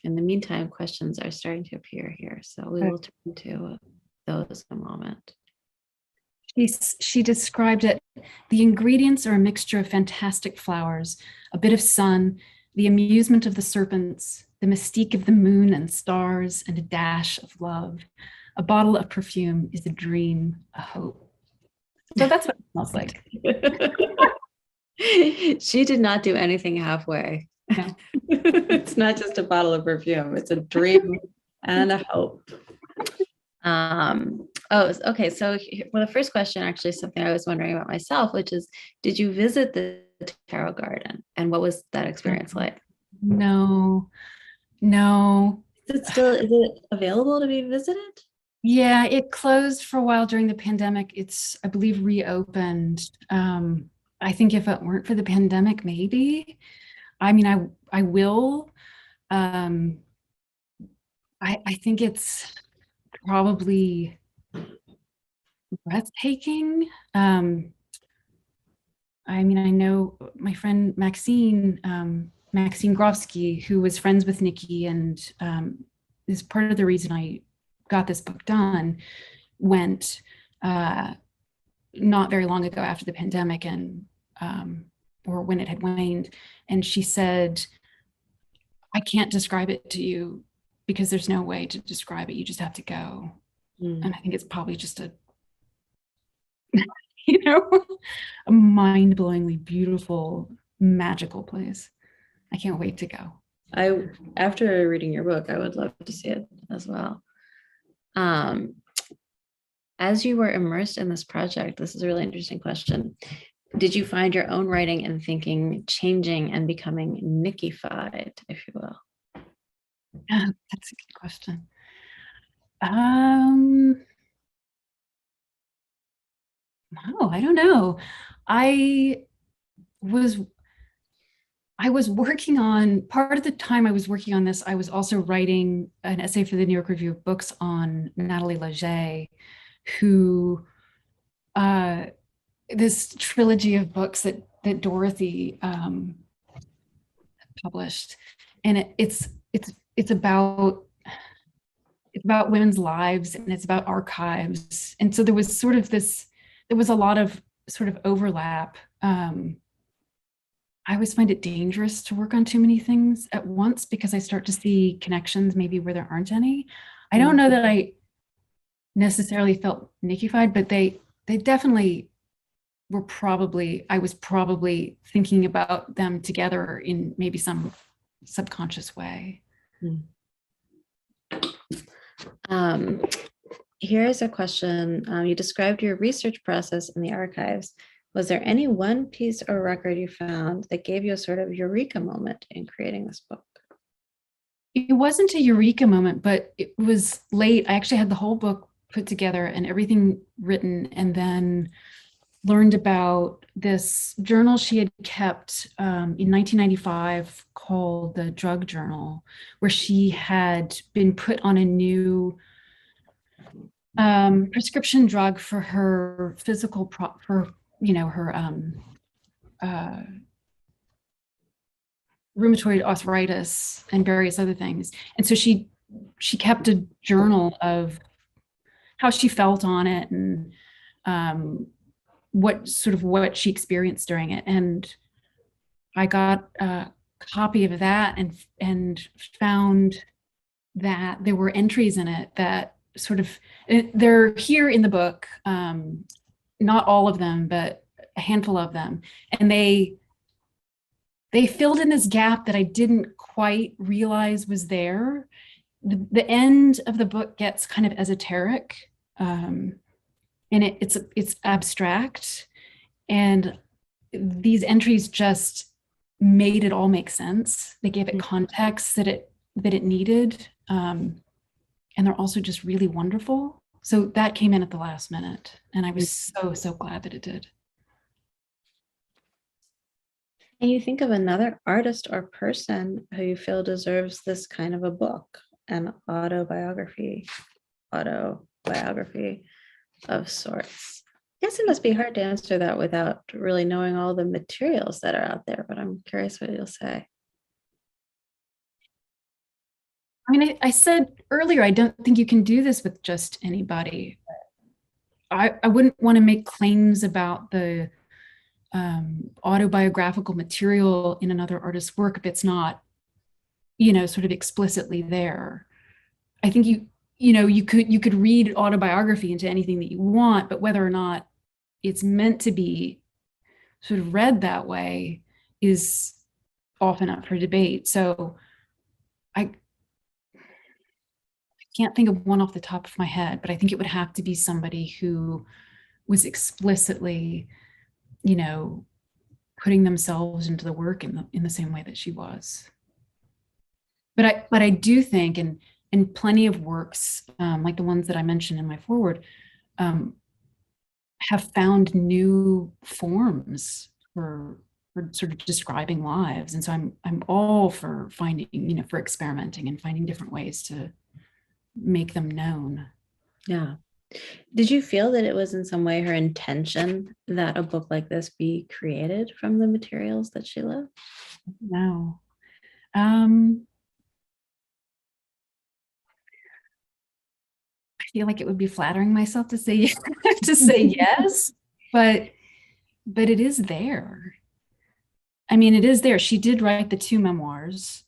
In the meantime, questions are starting to appear here, so we will turn to those in a moment. She described it, the ingredients are a mixture of fantastic flowers, a bit of sun, the amusement of the serpents, the mystique of the moon and stars, and a dash of love. A bottle of perfume is a dream, a hope. So that's what it smells like. She did not do anything halfway. No. It's not just a bottle of perfume, it's a dream and a hope. Oh, okay. So well, the first question actually is something I was wondering about myself, which is, did you visit the tarot garden, and what was that experience like? No. Is it available to be visited? Yeah, it closed for a while during the pandemic. It's, I believe, reopened. I think if it weren't for the pandemic, maybe. I mean, I will. I think it's probably breathtaking. I mean, I know my friend Maxine Grofsky, who was friends with Niki and is part of the reason I got this book done, went not very long ago after the pandemic and or when it had waned. And she said, I can't describe it to you because there's no way to describe it. You just have to go. And I think it's probably just a, a mind-blowingly beautiful, magical place. I can't wait to go. After reading your book, I would love to see it as well. As you were immersed in this project, this is a really interesting question. Did you find your own writing and thinking changing and becoming Nikified, if you will? That's a good question. No, I don't know. I was working on, part of the time I was working on this, I was also writing an essay for the New York Review of Books on Natalie Leger, who, this trilogy of books that Dorothy published, and it's about women's lives, and it's about archives, and so there was a lot of sort of overlap. I always find it dangerous to work on too many things at once because I start to see connections maybe where there aren't any. I don't know that I necessarily felt Nikified, but they definitely were I was probably thinking about them together in maybe some subconscious way. Here's a question. You described your research process in the archives. Was there any one piece or record you found that gave you a sort of eureka moment in creating this book? It wasn't a eureka moment, but it was late. I actually had the whole book put together and everything written, and then learned about this journal she had kept in 1995 called the Drug Journal, where she had been put on a new prescription drug for her physical her rheumatoid arthritis and various other things. And so she kept a journal of how she felt on it and what she experienced during it. And I got a copy of that and found that there were entries in it that they're here in the book, not all of them, but a handful of them. And they filled in this gap that I didn't quite realize was there. The end of the book gets kind of esoteric, and it's abstract. And these entries just made it all make sense. They gave it context that it needed. And they're also just really wonderful. So that came in at the last minute, and I was so glad that it did. Can you think of another artist or person who you feel deserves this kind of a book, an autobiography of sorts? I guess it must be hard to answer that without really knowing all the materials that are out there, but I'm curious what you'll say. I mean, I said earlier, I don't think you can do this with just anybody. I wouldn't want to make claims about the autobiographical material in another artist's work if it's not, sort of explicitly there. I think you could read autobiography into anything that you want, but whether or not it's meant to be sort of read that way is often up for debate. So I can't think of one off the top of my head, but I think it would have to be somebody who was explicitly, putting themselves into the work in the same way that she was. But I do think, in plenty of works, like the ones that I mentioned in my foreword, have found new forms for sort of describing lives. And so I'm all for finding, for experimenting and finding different ways to make them known. Yeah. Did you feel that it was in some way her intention that a book like this be created from the materials that she left? No. I feel like it would be flattering myself to say yes, but it is there. I mean, it is there. She did write the 2 memoirs,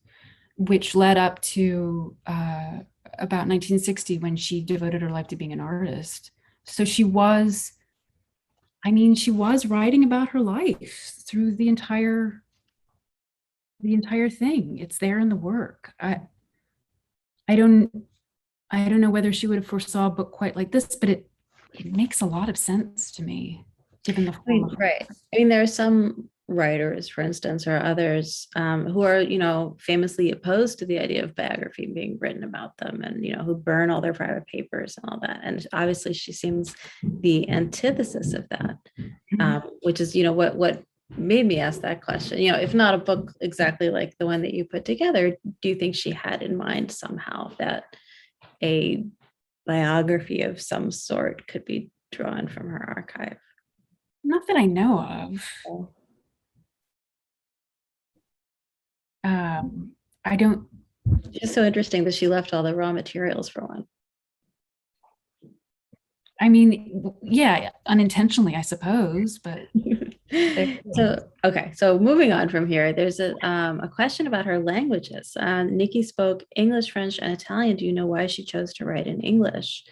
which led up to about 1960 when she devoted her life to being an artist. So she was writing about her life through the entire thing. It's there in the work. I don't know whether she would have foresaw a book quite like this, but it makes a lot of sense to me, given the form of it. Right. I mean, there are some writers, for instance, or others who are, famously opposed to the idea of biography being written about them, and, who burn all their private papers and all that. And obviously she seems the antithesis of that, which is, what made me ask that question. If not a book exactly like the one that you put together, do you think she had in mind somehow that a biography of some sort could be drawn from her archive? Not that I know of. I don't. It's just so interesting that she left all the raw materials for one. I mean, yeah, unintentionally, I suppose, but. So moving on from here, there's a question about her languages. Niki spoke English, French, and Italian. Do you know why she chose to write in English?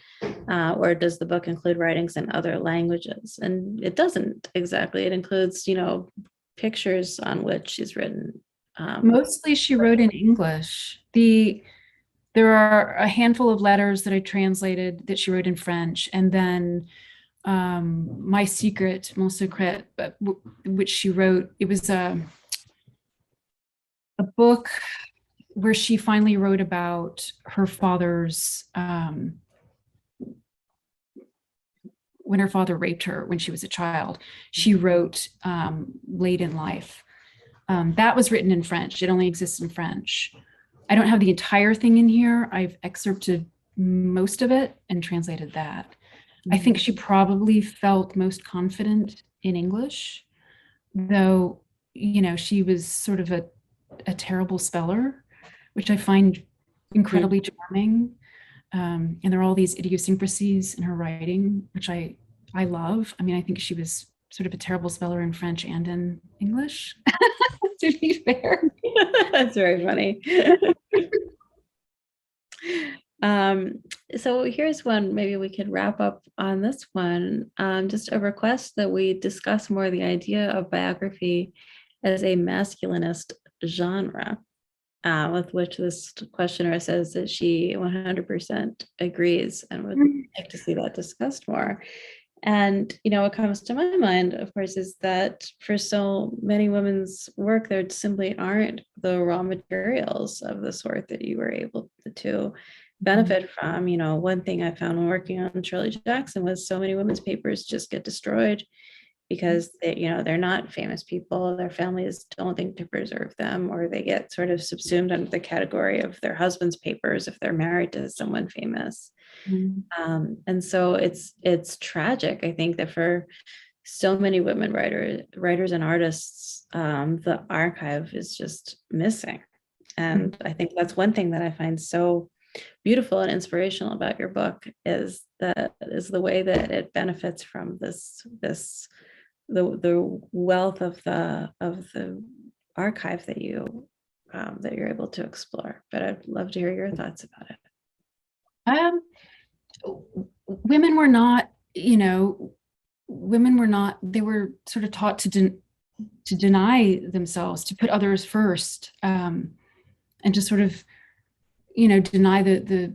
Or does the book include writings in other languages? And it doesn't exactly. It includes, pictures on which she's written. Mostly she wrote in English. There are a handful of letters that I translated that she wrote in French, and then Mon Secret, which she wrote. It was a book where she finally wrote about her father's, when her father raped her when she was a child. She wrote late in life. That was written in French. It only exists in French. I don't have the entire thing in here. I've excerpted most of it and translated that. I think she probably felt most confident in English, though, she was sort of a terrible speller, which I find incredibly charming. And there are all these idiosyncrasies in her writing, which I love. I mean, I think she was sort of a terrible speller in French and in English, to be fair. That's very funny. So here's one, maybe we could wrap up on this one. Just a request that we discuss more the idea of biography as a masculinist genre, with which this questioner says that she 100% agrees and would like to see that discussed more. And, what comes to my mind, of course, is that for so many women's work, there simply aren't the raw materials of the sort that you were able to benefit from. One thing I found when working on Shirley Jackson was so many women's papers just get destroyed because they, you know, they're not famous people. Their families don't think to preserve them, or they get sort of subsumed under the category of their husband's papers if they're married to someone famous. And so it's tragic, I think, that for so many women writers and artists, the archive is just missing. And I think that's one thing that I find so beautiful and inspirational about your book is the way that it benefits from the wealth of the archive that you're able to explore. But I'd love to hear your thoughts about it. Women were not, they were sort of taught to deny themselves, to put others first, and to sort of, deny the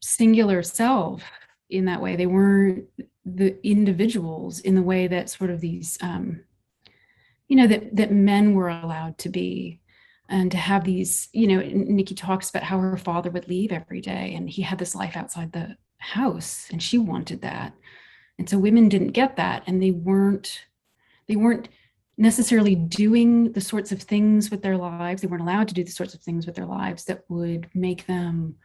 singular self in that way. They weren't the individuals in the way that sort of these, that men were allowed to be. And to have these, Niki talks about how her father would leave every day and he had this life outside the house and she wanted that. And so women didn't get that, and they weren't necessarily doing the sorts of things with their lives. They weren't allowed to do the sorts of things with their lives that would make them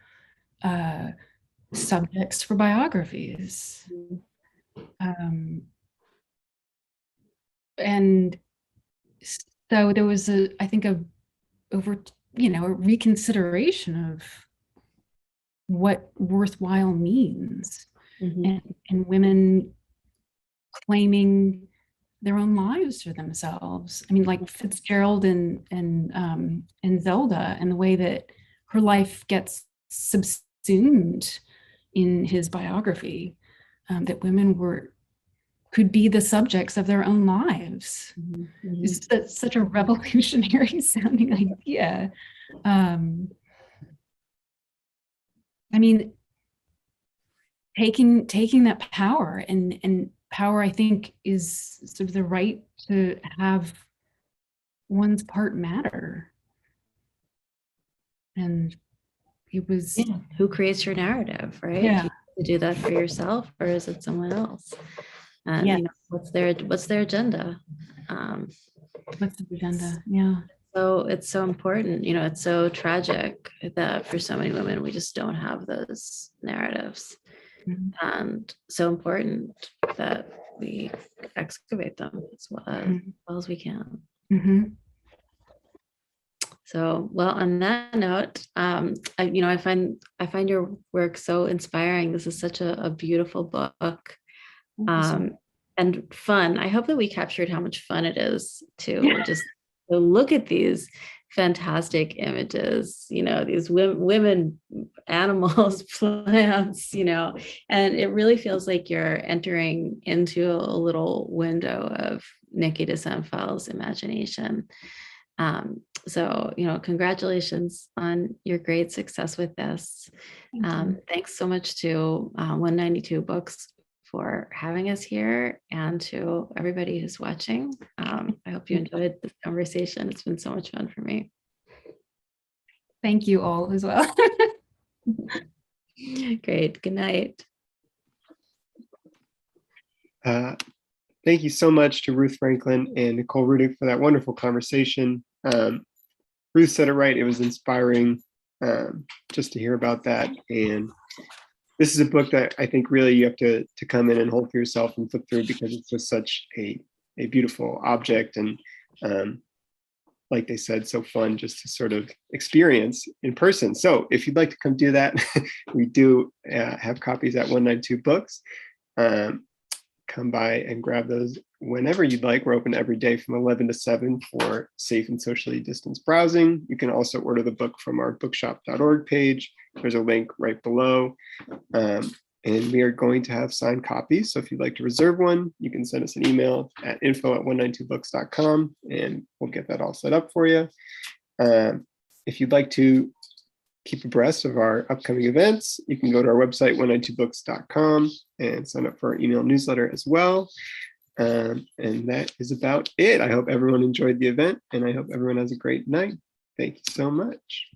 subjects for biographies. And so there was a reconsideration of what worthwhile means, and women claiming their own lives for themselves. I mean, like Fitzgerald and Zelda, and the way that her life gets subsumed in his biography, that women could be the subjects of their own lives. It's such a revolutionary sounding idea. I mean, taking that power, and power, I think, is sort of the right to have one's part matter. And it was who creates your narrative, right? Yeah. Do you do that for yourself, or is it someone else? And what's their agenda? What's the agenda? Yeah. So it's so important, it's so tragic that for so many women, we just don't have those narratives. And so important that we excavate them as well as we can. So, well, on that note, I find your work so inspiring. This is such a beautiful book, and fun. I hope that we captured how much fun it is to just to look at these fantastic images, these women, animals, plants, and it really feels like you're entering into a little window of Niki de Saint Phalle's imagination. So, congratulations on your great success with this. Thanks so much to 192 Books for having us here, and to everybody who's watching. I hope you enjoyed this conversation. It's been so much fun for me. Thank you all as well. Great. Good night. Thank you so much to Ruth Franklin and Nicole Rudick for that wonderful conversation. Ruth said it right. It was inspiring just to hear about that. And this is a book that I think really you have to come in and hold for yourself and flip through, because it's just such a beautiful object. And like they said, so fun just to sort of experience in person. So if you'd like to come do that, we do have copies at 192 Books. Come by and grab those whenever you'd like. We're open every day from 11 to 7 for safe and socially distanced browsing. You can also order the book from our bookshop.org page. There's a link right below. And we are going to have signed copies. So if you'd like to reserve one, you can send us an email at info@192books.com and we'll get that all set up for you. If you'd like to keep abreast of our upcoming events, you can go to our website, 192books.com, and sign up for our email newsletter as well. And that is about it. I hope everyone enjoyed the event, and I hope everyone has a great night. Thank you so much.